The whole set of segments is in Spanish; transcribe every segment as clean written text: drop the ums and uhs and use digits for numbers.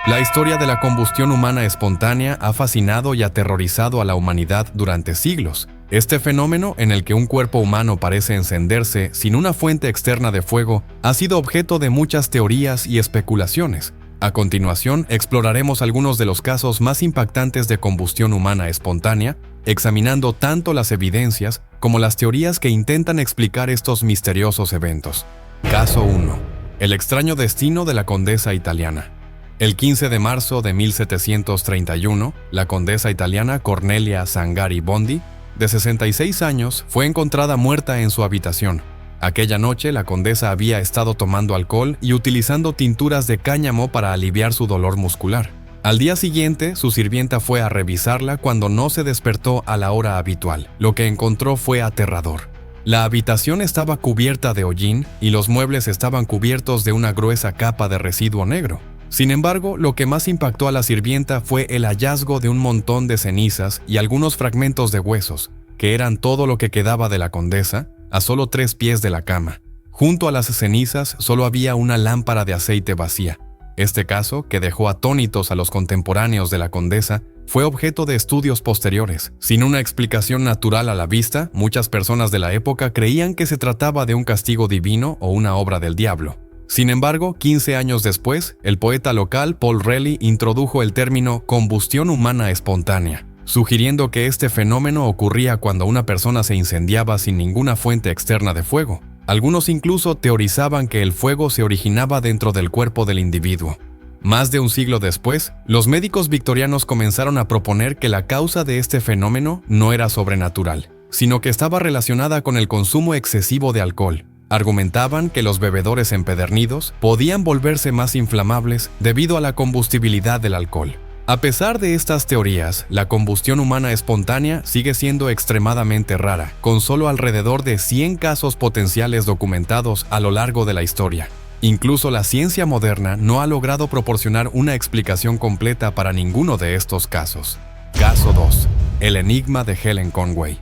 La historia de la combustión humana espontánea ha fascinado y aterrorizado a la humanidad durante siglos. Este fenómeno, en el que un cuerpo humano parece encenderse sin una fuente externa de fuego, ha sido objeto de muchas teorías y especulaciones. A continuación, exploraremos algunos de los casos más impactantes de combustión humana espontánea, examinando tanto las evidencias como las teorías que intentan explicar estos misteriosos eventos. Caso 1. El extraño destino de la condesa italiana. El 15 de marzo de 1731, la condesa italiana Cornelia Zangari Bondi, de 66 años, fue encontrada muerta en su habitación. Aquella noche, la condesa había estado tomando alcohol y utilizando tinturas de cáñamo para aliviar su dolor muscular. Al día siguiente, su sirvienta fue a revisarla cuando no se despertó a la hora habitual. Lo que encontró fue aterrador. La habitación estaba cubierta de hollín y los muebles estaban cubiertos de una gruesa capa de residuo negro. Sin embargo, lo que más impactó a la sirvienta fue el hallazgo de un montón de cenizas y algunos fragmentos de huesos, que eran todo lo que quedaba de la condesa, a solo 3 pies de la cama. Junto a las cenizas solo había una lámpara de aceite vacía. Este caso, que dejó atónitos a los contemporáneos de la condesa, fue objeto de estudios posteriores. Sin una explicación natural a la vista, muchas personas de la época creían que se trataba de un castigo divino o una obra del diablo. Sin embargo, 15 años después, el poeta local Paul Raleigh introdujo el término combustión humana espontánea, sugiriendo que este fenómeno ocurría cuando una persona se incendiaba sin ninguna fuente externa de fuego. Algunos incluso teorizaban que el fuego se originaba dentro del cuerpo del individuo. Más de un siglo después, los médicos victorianos comenzaron a proponer que la causa de este fenómeno no era sobrenatural, sino que estaba relacionada con el consumo excesivo de alcohol. Argumentaban que los bebedores empedernidos podían volverse más inflamables debido a la combustibilidad del alcohol. A pesar de estas teorías, la combustión humana espontánea sigue siendo extremadamente rara, con solo alrededor de 100 casos potenciales documentados a lo largo de la historia. Incluso la ciencia moderna no ha logrado proporcionar una explicación completa para ninguno de estos casos. Caso 2. El enigma de Helen Conway.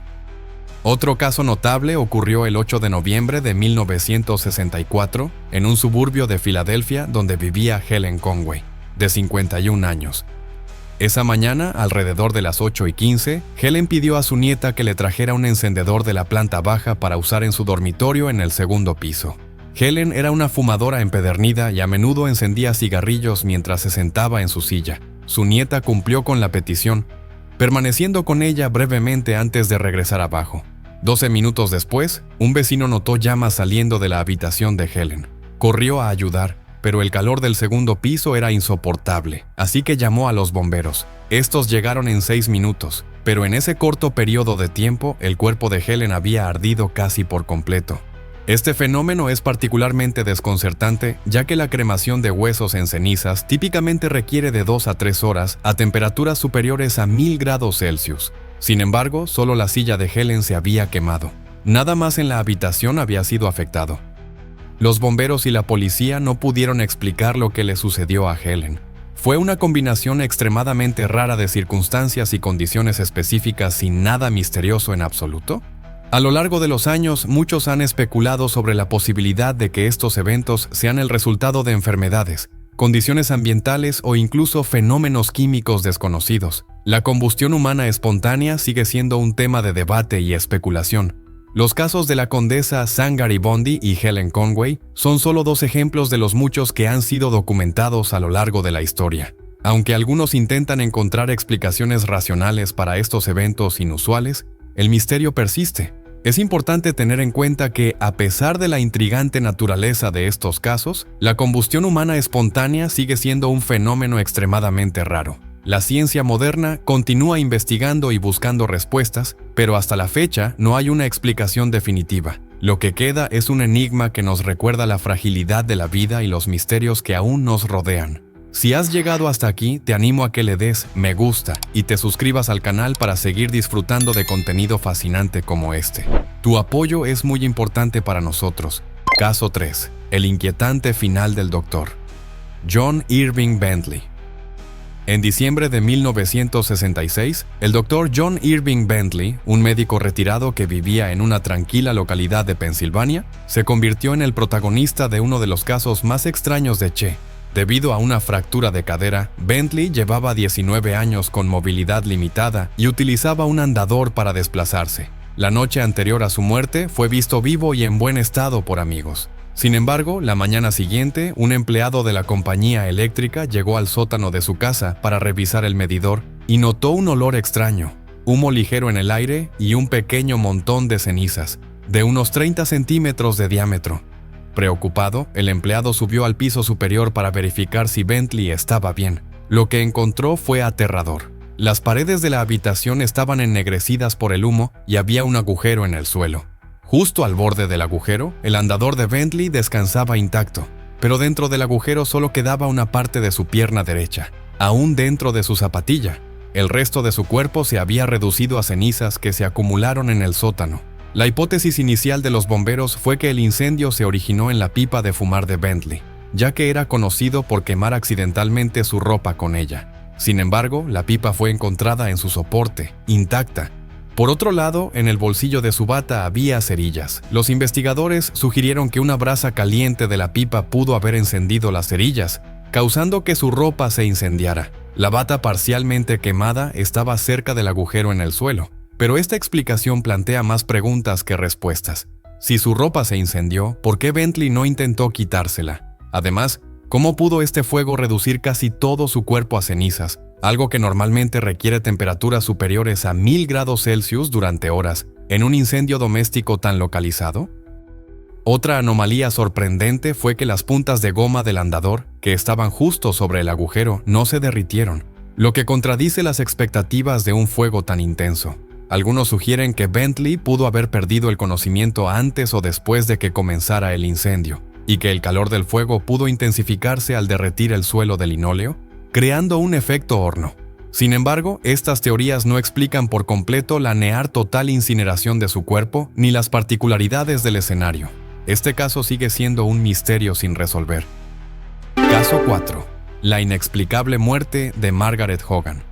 Otro caso notable ocurrió el 8 de noviembre de 1964 en un suburbio de Filadelfia donde vivía Helen Conway, de 51 años. Esa mañana, alrededor de las 8:15, Helen pidió a su nieta que le trajera un encendedor de la planta baja para usar en su dormitorio en el segundo piso. Helen era una fumadora empedernida y a menudo encendía cigarrillos mientras se sentaba en su silla. Su nieta cumplió con la petición, permaneciendo con ella brevemente antes de regresar abajo. 12 minutos después, un vecino notó llamas saliendo de la habitación de Helen. Corrió a ayudar, pero el calor del segundo piso era insoportable, así que llamó a los bomberos. Estos llegaron en 6 minutos, pero en ese corto periodo de tiempo, el cuerpo de Helen había ardido casi por completo. Este fenómeno es particularmente desconcertante, ya que la cremación de huesos en cenizas típicamente requiere de 2 a 3 horas a temperaturas superiores a 1000 grados Celsius. Sin embargo, solo la silla de Helen se había quemado. Nada más en la habitación había sido afectado. Los bomberos y la policía no pudieron explicar lo que le sucedió a Helen. ¿Fue una combinación extremadamente rara de circunstancias y condiciones específicas sin nada misterioso en absoluto? A lo largo de los años, muchos han especulado sobre la posibilidad de que estos eventos sean el resultado de enfermedades, condiciones ambientales o incluso fenómenos químicos desconocidos. La combustión humana espontánea sigue siendo un tema de debate y especulación. Los casos de la condesa Zangari Bondi y Helen Conway son solo 2 ejemplos de los muchos que han sido documentados a lo largo de la historia. Aunque algunos intentan encontrar explicaciones racionales para estos eventos inusuales, el misterio persiste. Es importante tener en cuenta que, a pesar de la intrigante naturaleza de estos casos, la combustión humana espontánea sigue siendo un fenómeno extremadamente raro. La ciencia moderna continúa investigando y buscando respuestas, pero hasta la fecha no hay una explicación definitiva. Lo que queda es un enigma que nos recuerda la fragilidad de la vida y los misterios que aún nos rodean. Si has llegado hasta aquí, te animo a que le des me gusta y te suscribas al canal para seguir disfrutando de contenido fascinante como este. Tu apoyo es muy importante para nosotros. Caso 3. El inquietante final del Dr. John Irving Bentley. En diciembre de 1966, el Dr. John Irving Bentley, un médico retirado que vivía en una tranquila localidad de Pensilvania, se convirtió en el protagonista de uno de los casos más extraños de Che. Debido a una fractura de cadera, Bentley llevaba 19 años con movilidad limitada y utilizaba un andador para desplazarse. La noche anterior a su muerte fue visto vivo y en buen estado por amigos. Sin embargo, la mañana siguiente, un empleado de la compañía eléctrica llegó al sótano de su casa para revisar el medidor y notó un olor extraño, humo ligero en el aire y un pequeño montón de cenizas, de unos 30 centímetros de diámetro. Preocupado, el empleado subió al piso superior para verificar si Bentley estaba bien. Lo que encontró fue aterrador. Las paredes de la habitación estaban ennegrecidas por el humo y había un agujero en el suelo. Justo al borde del agujero, el andador de Bentley descansaba intacto, pero dentro del agujero solo quedaba una parte de su pierna derecha, aún dentro de su zapatilla. El resto de su cuerpo se había reducido a cenizas que se acumularon en el sótano. La hipótesis inicial de los bomberos fue que el incendio se originó en la pipa de fumar de Bentley, ya que era conocido por quemar accidentalmente su ropa con ella. Sin embargo, la pipa fue encontrada en su soporte, intacta. Por otro lado, en el bolsillo de su bata había cerillas. Los investigadores sugirieron que una brasa caliente de la pipa pudo haber encendido las cerillas, causando que su ropa se incendiara. La bata parcialmente quemada estaba cerca del agujero en el suelo, pero esta explicación plantea más preguntas que respuestas. Si su ropa se incendió, ¿por qué Bentley no intentó quitársela? Además, ¿cómo pudo este fuego reducir casi todo su cuerpo a cenizas? Algo que normalmente requiere temperaturas superiores a 1000 grados Celsius durante horas, en un incendio doméstico tan localizado. Otra anomalía sorprendente fue que las puntas de goma del andador, que estaban justo sobre el agujero, no se derritieron, lo que contradice las expectativas de un fuego tan intenso. Algunos sugieren que Bentley pudo haber perdido el conocimiento antes o después de que comenzara el incendio, y que el calor del fuego pudo intensificarse al derretir el suelo de linóleo, creando un efecto horno. Sin embargo, estas teorías no explican por completo la near total incineración de su cuerpo ni las particularidades del escenario. Este caso sigue siendo un misterio sin resolver. Caso 4. La inexplicable muerte de Margaret Hogan.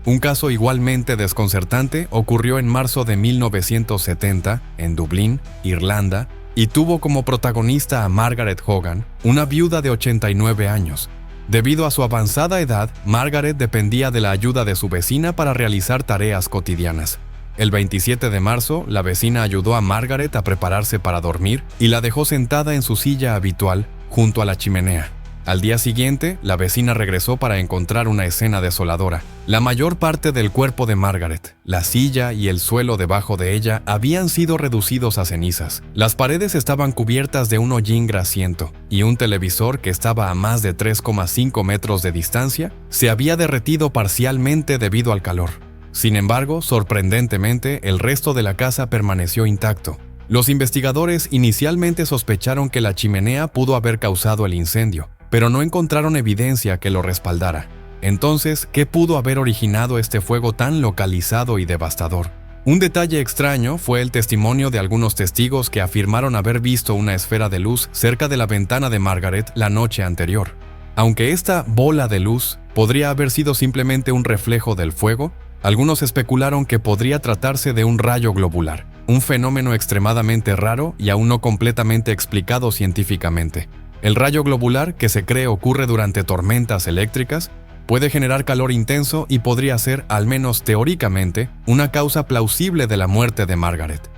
Un caso igualmente desconcertante ocurrió en marzo de 1970 en Dublín, Irlanda, y tuvo como protagonista a Margaret Hogan, una viuda de 89 años. Debido a su avanzada edad, Margaret dependía de la ayuda de su vecina para realizar tareas cotidianas. El 27 de marzo, la vecina ayudó a Margaret a prepararse para dormir y la dejó sentada en su silla habitual, junto a la chimenea. Al día siguiente, la vecina regresó para encontrar una escena desoladora. La mayor parte del cuerpo de Margaret, la silla y el suelo debajo de ella habían sido reducidos a cenizas. Las paredes estaban cubiertas de un hollín grasiento y un televisor que estaba a más de 3,5 metros de distancia se había derretido parcialmente debido al calor. Sin embargo, sorprendentemente, el resto de la casa permaneció intacto. Los investigadores inicialmente sospecharon que la chimenea pudo haber causado el incendio, pero no encontraron evidencia que lo respaldara. Entonces, ¿qué pudo haber originado este fuego tan localizado y devastador? Un detalle extraño fue el testimonio de algunos testigos que afirmaron haber visto una esfera de luz cerca de la ventana de Margaret la noche anterior. Aunque esta bola de luz podría haber sido simplemente un reflejo del fuego, algunos especularon que podría tratarse de un rayo globular, un fenómeno extremadamente raro y aún no completamente explicado científicamente. El rayo globular, que se cree ocurre durante tormentas eléctricas, puede generar calor intenso y podría ser, al menos teóricamente, una causa plausible de la muerte de Margaret.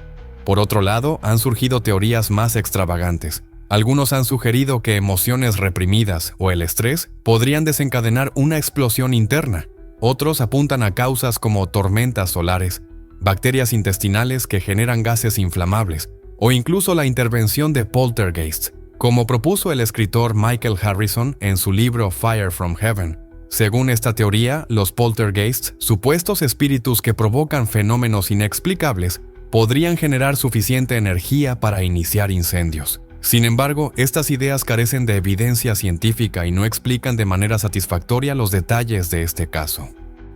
Por otro lado, han surgido teorías más extravagantes. Algunos han sugerido que emociones reprimidas o el estrés podrían desencadenar una explosión interna. Otros apuntan a causas como tormentas solares, bacterias intestinales que generan gases inflamables, o incluso la intervención de poltergeists, como propuso el escritor Michael Harrison en su libro Fire from Heaven. Según esta teoría, los poltergeists, supuestos espíritus que provocan fenómenos inexplicables, podrían generar suficiente energía para iniciar incendios. Sin embargo, estas ideas carecen de evidencia científica y no explican de manera satisfactoria los detalles de este caso.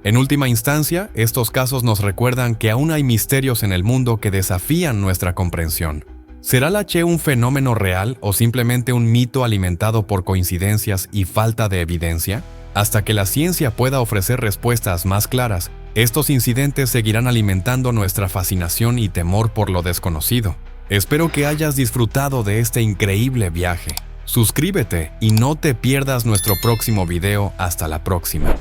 En última instancia, estos casos nos recuerdan que aún hay misterios en el mundo que desafían nuestra comprensión. ¿Será la Che un fenómeno real o simplemente un mito alimentado por coincidencias y falta de evidencia? Hasta que la ciencia pueda ofrecer respuestas más claras, estos incidentes seguirán alimentando nuestra fascinación y temor por lo desconocido. Espero que hayas disfrutado de este increíble viaje. suscríbete y no te pierdas nuestro próximo video. Hasta la próxima.